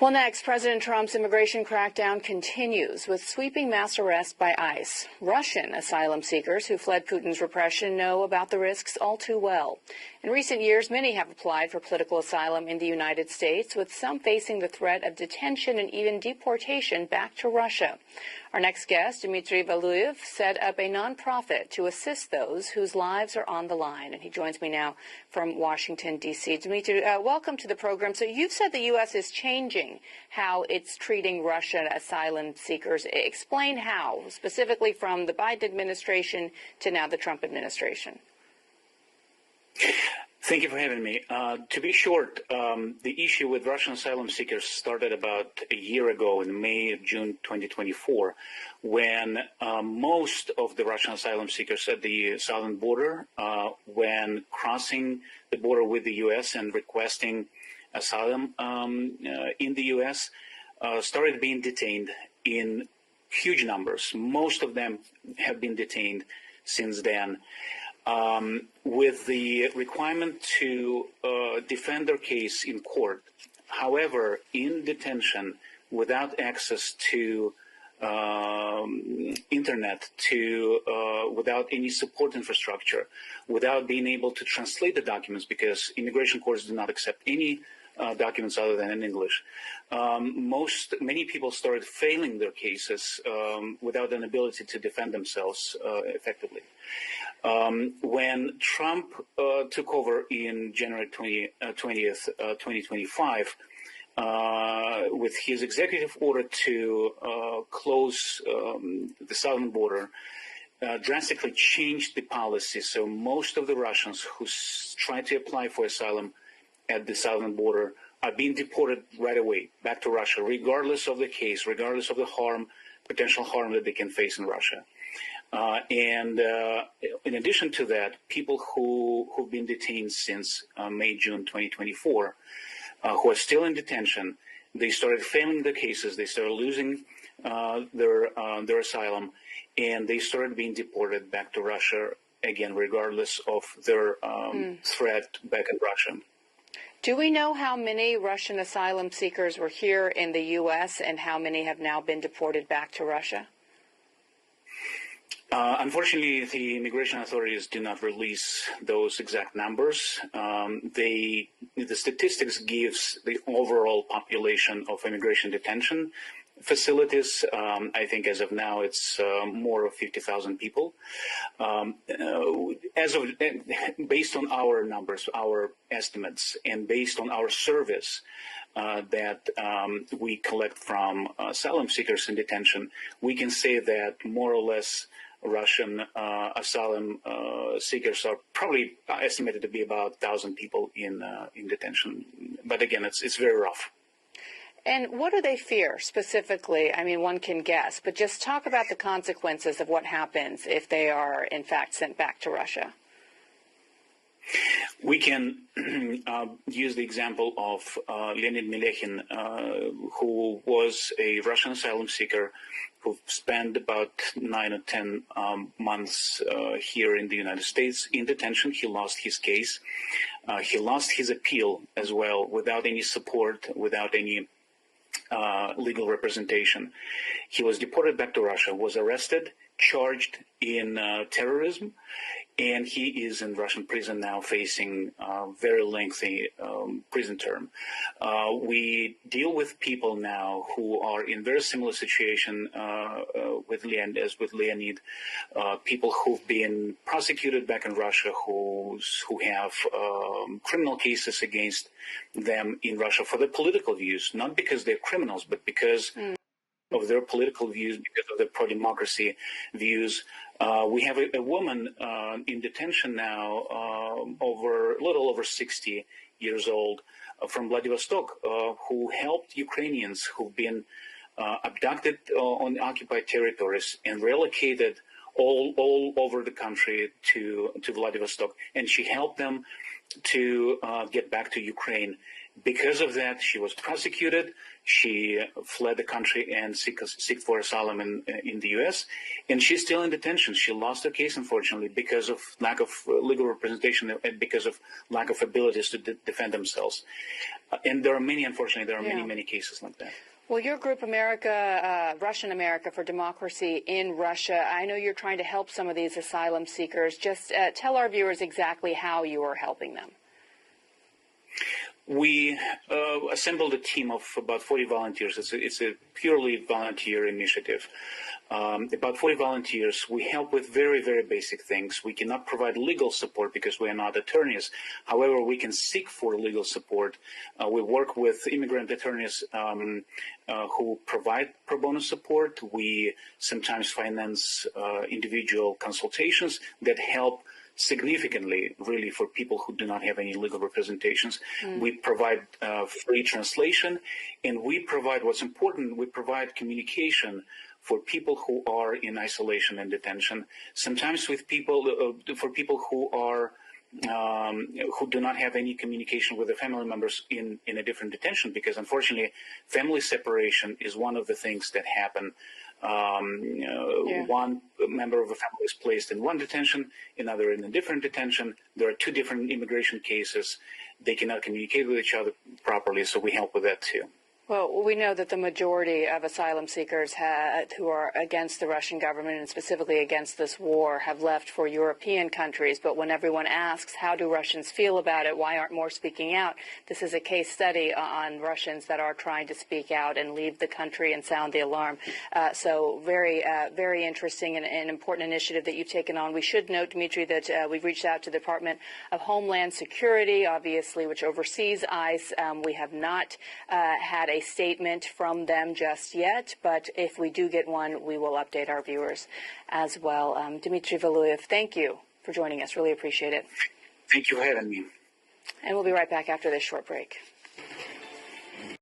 Well, next, President Trump's immigration crackdown continues with sweeping mass arrests by ICE. Russian asylum seekers who fled Putin's repression know about the risks all too well. In recent years, many have applied for political asylum in the United States, with some facing the threat of detention and even deportation back to Russia. Our next guest, Dmitry Valuyev, set up a nonprofit to assist those whose lives are on the line. And he joins me now from Washington, D.C. Dmitry, welcome to the program. So you've said the U.S. is changing how it's treating Russian asylum seekers. Explain how, specifically from the Biden administration to now the Trump administration. Thank you for having me. To be short, the issue with Russian asylum seekers started about a year ago in May, June 2024, when most of the Russian asylum seekers at the southern border, when crossing the border with the U.S. and requesting asylum in the U.S., started being detained in huge numbers. Most of them have been detained since then. With the requirement to defend their case in court. However, in detention, without access to internet, without any support infrastructure, without being able to translate the documents, because immigration courts do not accept any documents other than in English. Many people started failing their cases without an ability to defend themselves effectively. When Trump took over in January 20th, 2025, with his executive order to close the southern border, drastically changed the policy. So most of the Russians who tried to apply for asylum at the southern border are being deported right away back to Russia, regardless of the case, regardless of the potential harm that they can face in Russia. And in addition to that, people who've been detained since May, June 2024, who are still in detention, they started failing their cases, they started losing their asylum, and they started being deported back to Russia again, regardless of their threat back in Russia. Do we know how many Russian asylum seekers were here in the U.S. and how many have now been deported back to Russia? Unfortunately, the immigration authorities do not release those exact numbers. The statistics gives the overall population of immigration detention facilities. I think as of now, it's more of 50,000 people. Based on our numbers, our estimates, and based on our service that we collect from asylum seekers in detention, we can say that more or less Russian asylum seekers are probably estimated to be about 1,000 people in detention. But again, it's very rough. And what do they fear specifically? I mean, one can guess, but just talk about the consequences of what happens if they are, in fact, sent back to Russia. We can use the example of Leonid Melekhin, who was a Russian asylum seeker who spent about 9 or 10 months here in the United States in detention. He lost his case. He lost his appeal as well without any support, without any legal representation. He was deported back to Russia, was arrested, charged in terrorism, and he is in Russian prison now facing a very lengthy prison term. We deal with people now who are in very similar situation with Leonid, people who've been prosecuted back in Russia, who have criminal cases against them in Russia for their political views, not because they're criminals, but because of their political views, because of their pro-democracy views. We have a woman in detention now, a little over 60 years old, from Vladivostok, who helped Ukrainians who've been abducted on occupied territories and relocated all over the country to Vladivostok. And she helped them to get back to Ukraine. Because of that, she was prosecuted. She fled the country and seek for asylum in the U.S. And she's still in detention. She lost her case, unfortunately, because of lack of legal representation and because of lack of abilities to defend themselves. And there are many, unfortunately, many cases like that. Well, your group, Russian America for Democracy in Russia, I know you're trying to help some of these asylum seekers. Just tell our viewers exactly how you are helping them. We assembled a team of about 40 volunteers. It's a purely volunteer initiative. About 40 volunteers. We help with very, very basic things. We cannot provide legal support because we are not attorneys. However, we can seek for legal support. We work with immigrant attorneys who provide pro bono support. We sometimes finance individual consultations that help significantly, really, for people who do not have any legal representations. We provide free translation, and we provide, what's important, we provide communication for people who are in isolation and detention, sometimes with people, for people who are who do not have any communication with their family members in a different detention, because unfortunately, family separation is one of the things that happen. One member of a family is placed in one detention, another in a different detention. There are two different immigration cases. They cannot communicate with each other properly, so we help with that too. Well, we know that the majority of asylum seekers who are against the Russian government and specifically against this war have left for European countries. But when everyone asks, how do Russians feel about it? Why aren't more speaking out? This is a case study on Russians that are trying to speak out and leave the country and sound the alarm. So very interesting and an important initiative that you've taken on. We should note, Dmitry, that we've reached out to the Department of Homeland Security, obviously, which oversees ICE. We have not had a statement from them just yet, but if we do get one, we will update our viewers as well. Dmitry Valuyev, thank you for joining us. Really appreciate it. Thank you for having me. And we'll be right back after this short break.